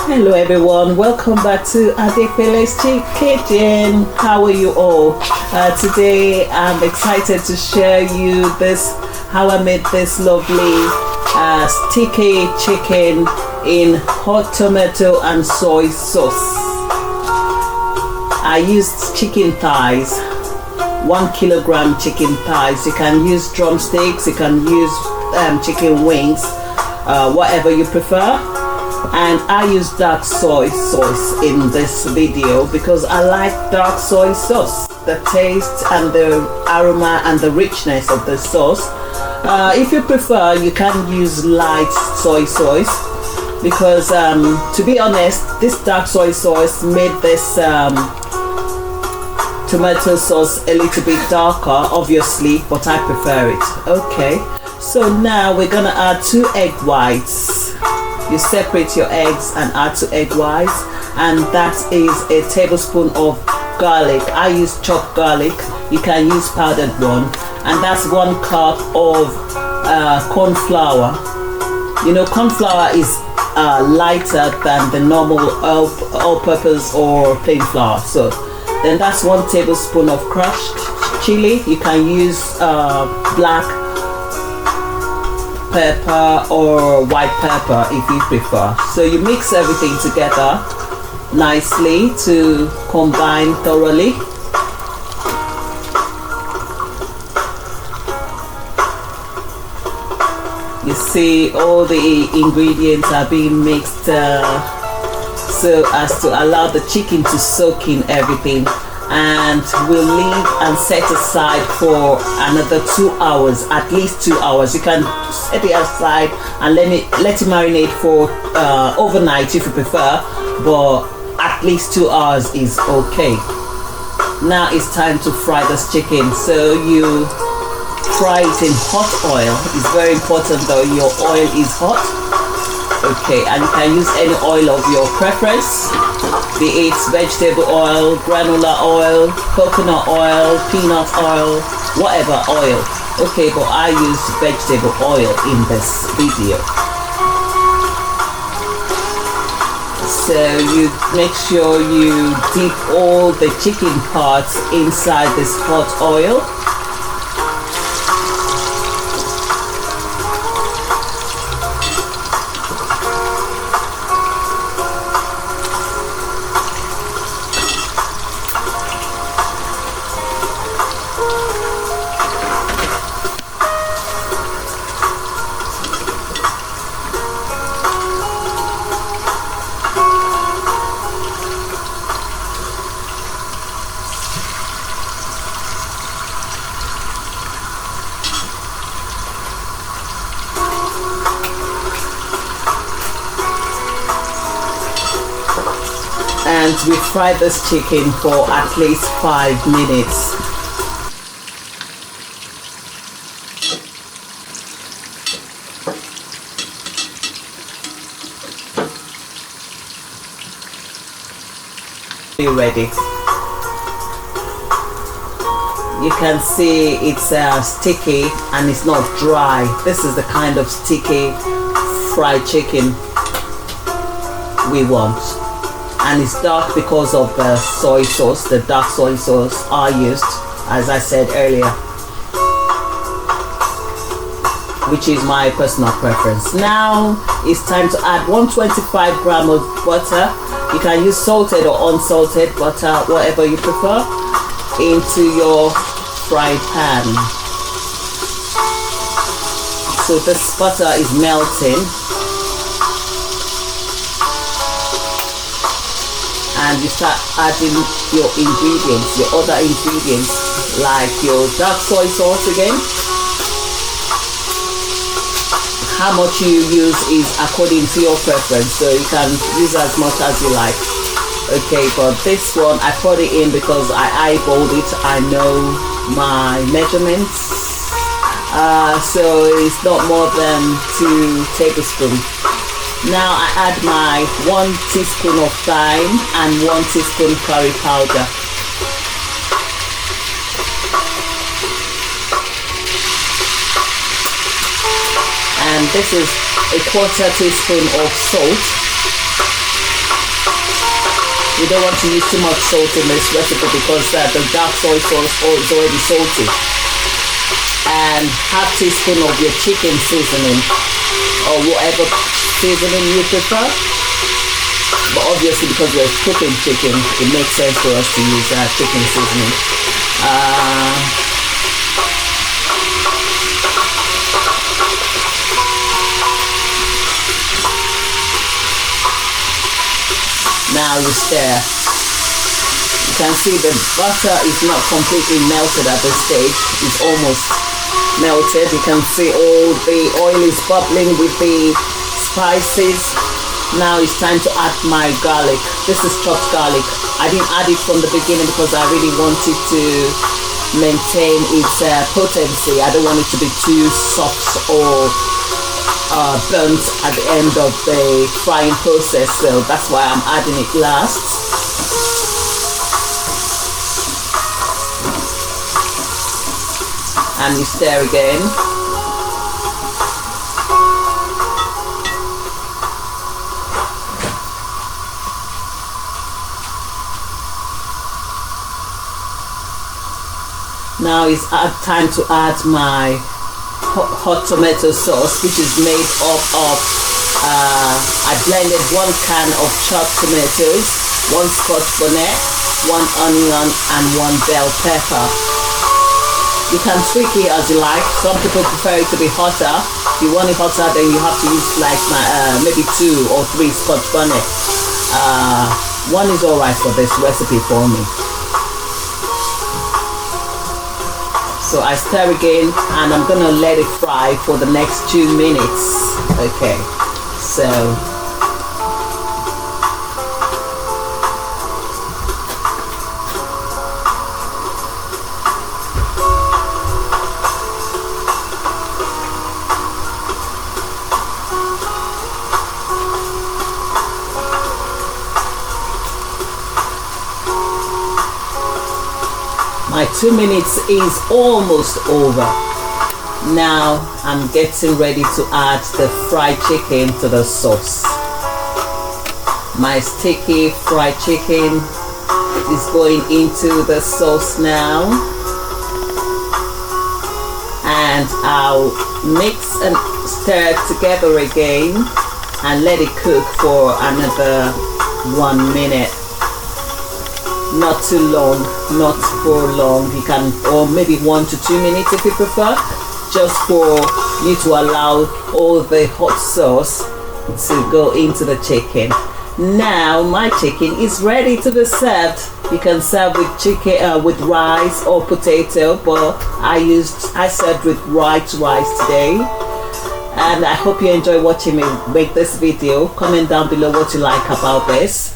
Hello everyone, welcome back to Adepele's Kitchen. How are you all? Today I'm excited to share you how I made this lovely sticky chicken in hot tomato and soy sauce. I used chicken thighs, 1 kilogram chicken thighs. You can use drumsticks, you can use chicken wings, whatever you prefer. And I use dark soy sauce in this video because I like dark soy sauce, the taste and the aroma and the richness of the sauce. If you prefer, you can use light soy sauce because to be honest, this dark soy sauce made this tomato sauce a little bit darker, obviously, but I prefer it. Okay, so now we're gonna add 2 egg whites. You separate your eggs and add 2 egg whites, and that is a tablespoon of garlic. I use chopped garlic, you can use powdered one, and that's 1 cup of corn flour. You know, corn flour is lighter than the normal all-purpose or plain flour. So then that's 1 tablespoon of crushed chili. You can use black pepper or white pepper if you prefer. So you mix everything together nicely to combine thoroughly. You see all the ingredients are being mixed so as to allow the chicken to soak in everything, and we'll leave and set aside for another 2 hours, at least 2 hours. You can set it aside and let it marinate for overnight if you prefer, but at least 2 hours is okay. Now it's time to fry this chicken. So you fry it in hot oil. It's very important though your oil is hot. Okay, and you can use any oil of your preference, be it vegetable oil, granular oil, coconut oil, peanut oil, whatever oil. Okay, but I use vegetable oil in this video. So you make sure you dip all the chicken parts inside this hot oil. And we fry this chicken for at least 5 minutes. Be ready. You can see it's sticky and it's not dry. This is the kind of sticky fried chicken we want. And it's dark because of the soy sauce, the dark soy sauce I used, as I said earlier, which is my personal preference. Now it's time to add 125 grams of butter. You can use salted or unsalted butter, whatever you prefer, into your fried pan. So this butter is melting. And you start adding your ingredients, your other ingredients, like your dark soy sauce again. How much you use is according to your preference, so you can use as much as you like. Okay, but this one I put it in because I eyeballed it. I know my measurements, so it's not more than 2 tablespoons. Now I add my 1 teaspoon of thyme and 1 teaspoon curry powder. And this is a 1/4 teaspoon of salt. You don't want to use too much salt in this recipe because the dark soy sauce is already salty. And half teaspoon of your chicken seasoning or whatever seasoning you prefer. But obviously, because we're cooking chicken, it makes sense for us to use chicken seasoning. Now you stir. You can see the butter is not completely melted at this stage. It's almost melted. You can see all the oil is bubbling with the spices. Now it's time to add my garlic. This is chopped garlic. I didn't add it from the beginning because I really wanted to maintain its potency. I don't want it to be too soft or burnt at the end of the frying process, so that's why I'm adding it last. And you stir again. Now it's time to add my hot tomato sauce, which is made up of I blended 1 can of chopped tomatoes, 1 scotch bonnet, 1 onion and 1 bell pepper. You can tweak it as you like. Some people prefer it to be hotter. If you want it hotter, then you have to use like maybe 2 or 3 scotch bonnet. 1 is alright for this recipe for me. So I stir again and I'm gonna let it fry for the next 2 minutes. Okay, so my 2 minutes is almost over. Now I'm getting ready to add the fried chicken to the sauce. My sticky fried chicken is going into the sauce now. And I'll mix and stir together again and let it cook for another 1 minute. Not too long, not for long. You can, or maybe 1 to 2 minutes if you prefer, just for you to allow all the hot sauce to go into the chicken. Now my chicken is ready to be served. You can serve with chicken with rice or potato, but I served with white rice today. And I hope you enjoy watching me make this video. Comment down below what you like about this.